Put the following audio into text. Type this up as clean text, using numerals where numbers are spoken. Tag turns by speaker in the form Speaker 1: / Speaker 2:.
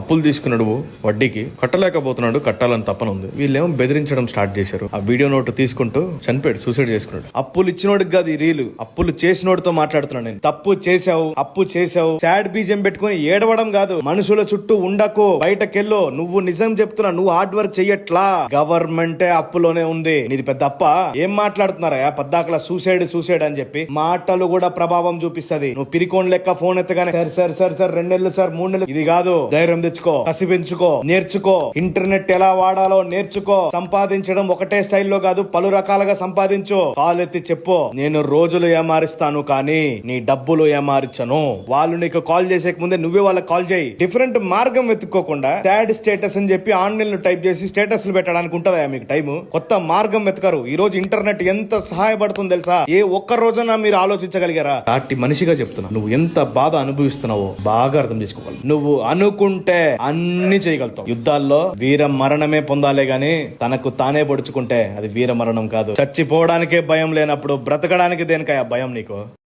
Speaker 1: అప్పులు తీసుకున్నాడు వడ్డీకి కట్టలేకపోతున్నాడు, కట్టాలని తపన ఉంది. వీళ్ళేమో బెదిరించడం స్టార్ట్ చేశారు. ఆ వీడియో నోట్ తీసుకుంటూ చనిపోయాడు, సూసైడ్ చేసుకున్నాడు. అప్పులు ఇచ్చినోడికి కాదు ఈ రీలు, అప్పులు చేసినోడితో మాట్లాడుతున్నాను నేను. తప్పు చేసావు, అప్పు చేసావు, సాడ్ బీజం పెట్టుకుని ఏడవడం కాదు. మనుషుల చుట్టూ ఉండకు, బయటకెళ్ళు. నువ్వు నిజం చెప్తున్నా, నువ్వు హార్డ్ వర్క్ చెయ్యట్లా. గవర్నమెంటే అప్పులోనే ఉంది. నీది పెద్ద అప్ప. ఏం మాట్లాడుతున్నారా పద్దాకలా సూసైడ్ సూసైడ్ అని చెప్పి? మాటలు కూడా ప్రభావం చూపిస్తది. నువ్వు పిరికోన్ లెక్క ఫోన్ ఎత్తగానే సార్ 2 నెలలు సార్ 3 నెలలు, ఇది కాదు. ధైర్యం తెచ్చుకో, కసి పెంచుకో, నేర్చుకో. ఇంటర్నెట్ ఎలా వాడాలో నేర్చుకో. సంపాదించడం ఒకటే స్టైల్లో కాదు, పలు రకాలుగా సంపాదించు. కాల్ ఎత్తి చెప్పు, నేను రోజులు ఏమారిస్తాను కానీ నీ డబ్బులు ఏమారించను. వాళ్ళు నీకు కాల్ చేసే ముందే నువ్వే వాళ్ళకి కాల్ చేయి. డిఫరెంట్ మార్గం వెతుక్కోకుండా సాడ్ స్టేటస్ అని చెప్పి ఆన్లైన్ లో టైప్ చేసి స్టేటస్లు పెట్టడానికి ఉంటదా మీకు టైం? కొత్త మార్గం వెతకరు. ఈ రోజు ఇంటర్నెట్ ఎంత సహాయపడుతుంది తెలుసా? ఏ ఒక్క రోజున మీరు ఆలోచించగలిగారా? సాటి మనిషిగా చెప్తున్నా, నువ్వు ఎంత బాధ అనుభవిస్తున్నావో బాగా అర్థం చేసుకోవాలి. నువ్వు అనుకుంటే అన్ని చేయగలుగుతావు. యుద్ధాల్లో వీర మరణమే పొందాలే గాని తనకు తానే పొడుచుకుంటే అది వీర మరణం కాదు. చచ్చిపోవడానికే భయం లేనప్పుడు బ్రతకడానికి దేనికయ్యా భయం నీకు?